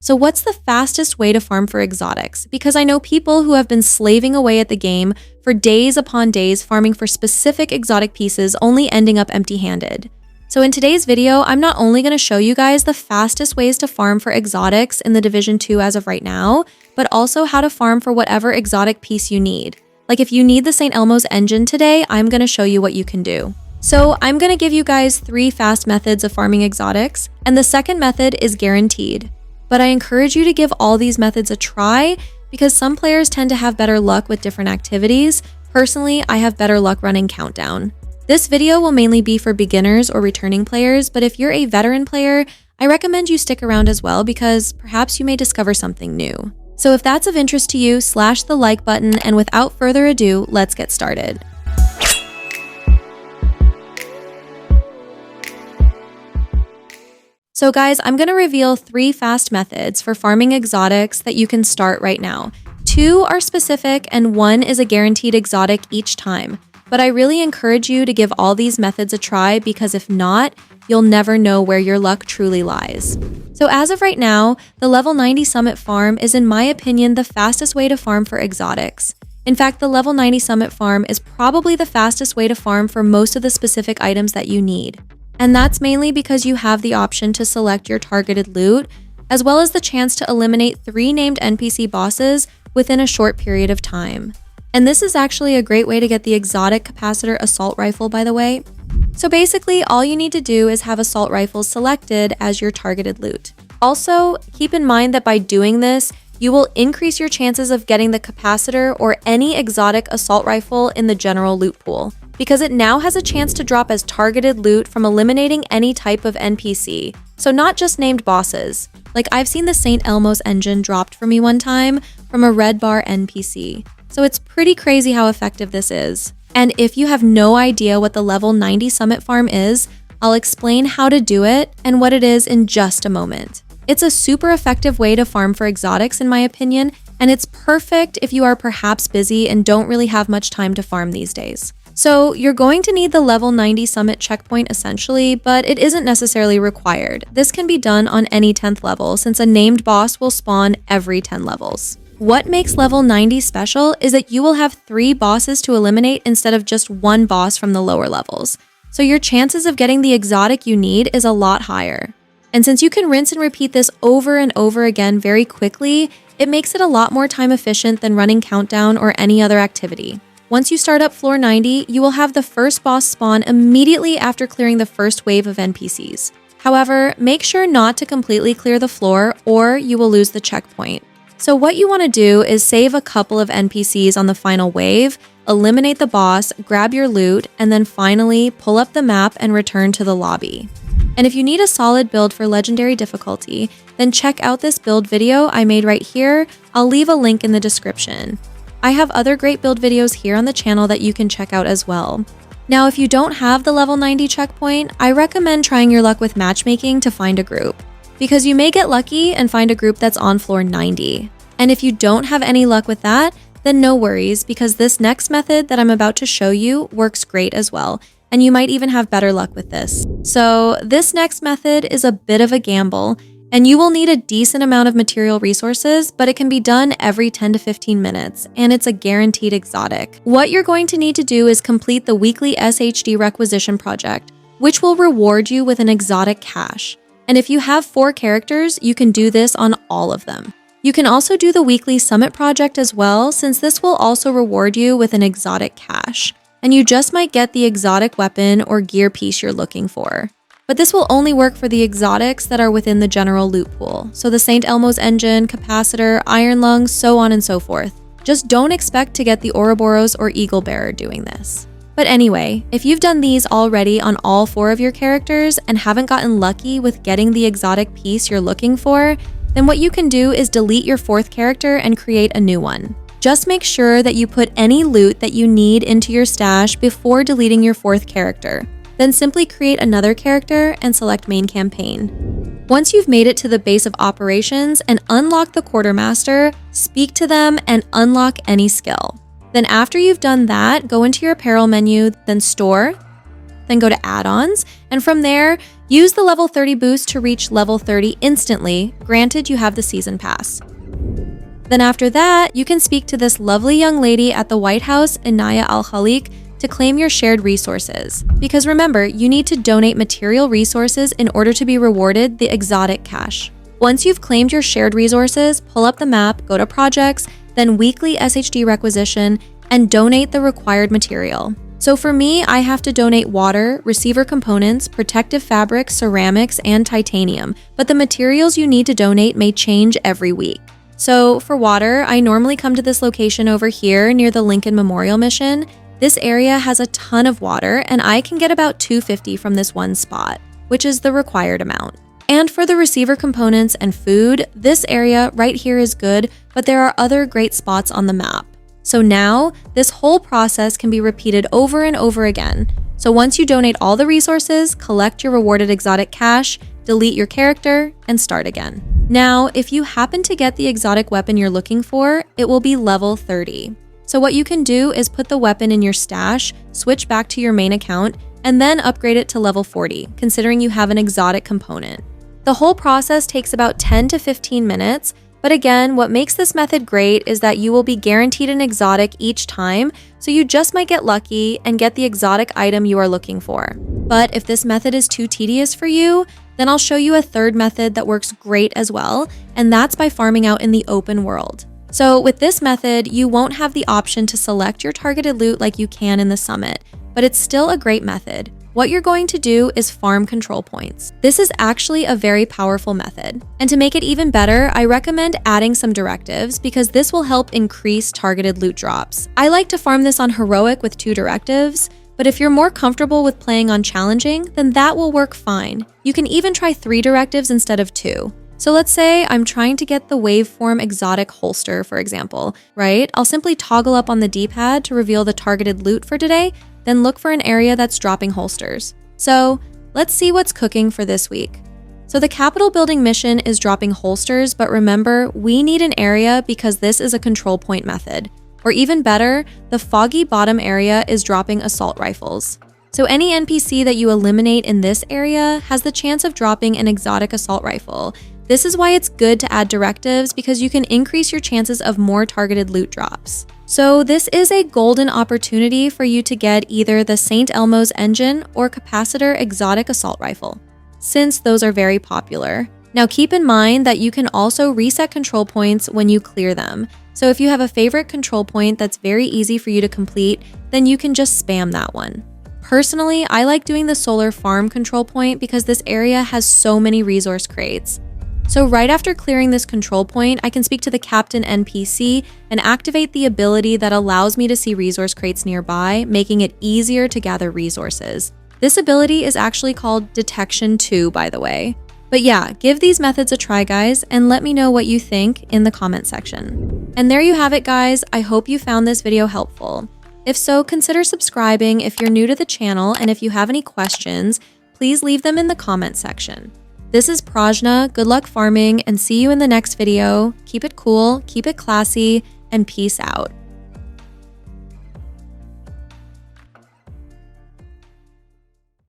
So what's the fastest way to farm for exotics? Because I know people who have been slaving away at the game for days upon days farming for specific exotic pieces, only ending up empty-handed. So in today's video, I'm not only going to show you guys the fastest ways to farm for exotics in the Division 2 as of right now, but also how to farm for whatever exotic piece you need. Like if you need the Saint Elmo's engine today, I'm going to show you what you can do. So I'm going to give you guys 3 fast methods of farming exotics, and the second method is guaranteed. But I encourage you to give all these methods a try because some players tend to have better luck with different activities. Personally, I have better luck running Countdown. This video will mainly be for beginners or returning players, but if you're a veteran player, I recommend you stick around as well because perhaps you may discover something new. So if that's of interest to you, slash the like button, and without further ado, let's get started. So guys, I'm going to reveal 3 fast methods for farming exotics that you can start right now. 2 are specific and 1 is a guaranteed exotic each time. But I really encourage you to give all these methods a try because if not, you'll never know where your luck truly lies. So as of right now, the level 90 Summit farm is in my opinion the fastest way to farm for exotics. In fact, the level 90 Summit farm is probably the fastest way to farm for most of the specific items that you need. And that's mainly because you have the option to select your targeted loot, as well as the chance to eliminate 3 named NPC bosses within a short period of time. And this is actually a great way to get the exotic capacitor assault rifle, by the way. So basically, all you need to do is have assault rifles selected as your targeted loot. Also, keep in mind that by doing this, you will increase your chances of getting the capacitor or any exotic assault rifle in the general loot pool, because it now has a chance to drop as targeted loot from eliminating any type of NPC, so not just named bosses. Like I've seen the Saint Elmo's engine dropped for me one time from a red bar NPC, so it's pretty crazy how effective this is. And if you have no idea what the level 90 Summit farm is, I'll explain how to do it and what it is in just a moment. It's a super effective way to farm for exotics in my opinion, and it's perfect if you are perhaps busy and don't really have much time to farm these days. So you're going to need the level 90 Summit checkpoint essentially, but it isn't necessarily required. This can be done on any 10th level since a named boss will spawn every 10 levels. What makes level 90 special is that you will have 3 bosses to eliminate instead of just 1 boss from the lower levels. So your chances of getting the exotic you need is a lot higher. And since you can rinse and repeat this over and over again very quickly, it makes it a lot more time efficient than running Countdown or any other activity. Once you start up floor 90, you will have the first boss spawn immediately after clearing the first wave of NPCs. However, make sure not to completely clear the floor or you will lose the checkpoint. So what you want to do is save a couple of NPCs on the final wave, eliminate the boss, grab your loot, and then finally pull up the map and return to the lobby. And if you need a solid build for legendary difficulty, then check out this build video I made right here. I'll leave a link in the description. I have other great build videos here on the channel that you can check out as well. Now, if you don't have the level 90 checkpoint, I recommend trying your luck with matchmaking to find a group, because you may get lucky and find a group that's on floor 90. And if you don't have any luck with that, then no worries, because this next method that I'm about to show you works great as well, and you might even have better luck with this. So this next method is a bit of a gamble, and you will need a decent amount of material resources, but it can be done every 10 to 15 minutes, and it's a guaranteed exotic. What you're going to need to do is complete the weekly SHD requisition project, which will reward you with an exotic cache. And if you have 4 characters, you can do this on all of them. You can also do the weekly summit project as well, since this will also reward you with an exotic cache. And you just might get the exotic weapon or gear piece you're looking for. But this will only work for the exotics that are within the general loot pool. So the Saint Elmo's engine, capacitor, iron lungs, so on and so forth. Just don't expect to get the Ouroboros or Eagle Bearer doing this. But anyway, if you've done these already on all 4 of your characters and haven't gotten lucky with getting the exotic piece you're looking for, then what you can do is delete your 4th character and create a new one. Just make sure that you put any loot that you need into your stash before deleting your 4th character. Then simply create another character and select main campaign. Once you've made it to the base of operations and unlock the quartermaster, speak to them and unlock any skill. Then after you've done that, go into your apparel menu, then store, then go to add-ons, and from there, use the level 30 boost to reach level 30 instantly, granted you have the season pass. Then after that, you can speak to this lovely young lady at the White House, Inaya Al-Khaliq, to claim your shared resources. Because remember, you need to donate material resources in order to be rewarded the exotic cash. Once you've claimed your shared resources, pull up the map, go to projects, then weekly SHD requisition, and donate the required material. So for me, I have to donate water, receiver components, protective fabric, ceramics, and titanium, but the materials you need to donate may change every week. So for water, I normally come to this location over here near the Lincoln Memorial Mission. This area has a ton of water, and I can get about 250 from this one spot, which is the required amount. And for the receiver components and food, this area right here is good, but there are other great spots on the map. So now, this whole process can be repeated over and over again. So once you donate all the resources, collect your rewarded exotic cash, delete your character, and start again. Now, if you happen to get the exotic weapon you're looking for, it will be level 30. So what you can do is put the weapon in your stash, switch back to your main account, and then upgrade it to level 40, considering you have an exotic component. The whole process takes about 10 to 15 minutes, but again, what makes this method great is that you will be guaranteed an exotic each time, so you just might get lucky and get the exotic item you are looking for. But if this method is too tedious for you, then I'll show you a third method that works great as well, and that's by farming out in the open world. So with this method, you won't have the option to select your targeted loot like you can in the summit, but it's still a great method. What you're going to do is farm control points. This is actually a very powerful method. And to make it even better, I recommend adding some directives because this will help increase targeted loot drops. I like to farm this on heroic with 2 directives, but if you're more comfortable with playing on challenging, then that will work fine. You can even try 3 directives instead of 2. So let's say I'm trying to get the waveform exotic holster, for example, right? I'll simply toggle up on the D-pad to reveal the targeted loot for today, then look for an area that's dropping holsters. So let's see what's cooking for this week. So the Capitol building mission is dropping holsters, but remember, we need an area because this is a control point method. Or even better, the foggy bottom area is dropping assault rifles. So any NPC that you eliminate in this area has the chance of dropping an exotic assault rifle. This is why it's good to add directives because you can increase your chances of more targeted loot drops. So this is a golden opportunity for you to get either the Saint Elmo's engine or capacitor exotic assault rifle, since those are very popular. Now keep in mind that you can also reset control points when you clear them. So if you have a favorite control point that's very easy for you to complete, then you can just spam that one. Personally, I like doing the solar farm control point because this area has so many resource crates. So right after clearing this control point, I can speak to the captain NPC and activate the ability that allows me to see resource crates nearby, making it easier to gather resources. This ability is actually called Detection 2, by the way. But yeah, give these methods a try, guys, and let me know what you think in the comment section. And there you have it, guys. I hope you found this video helpful. If so, consider subscribing if you're new to the channel, and if you have any questions, please leave them in the comment section. This is Prajna, good luck farming, and see you in the next video. Keep it cool, keep it classy, and peace out.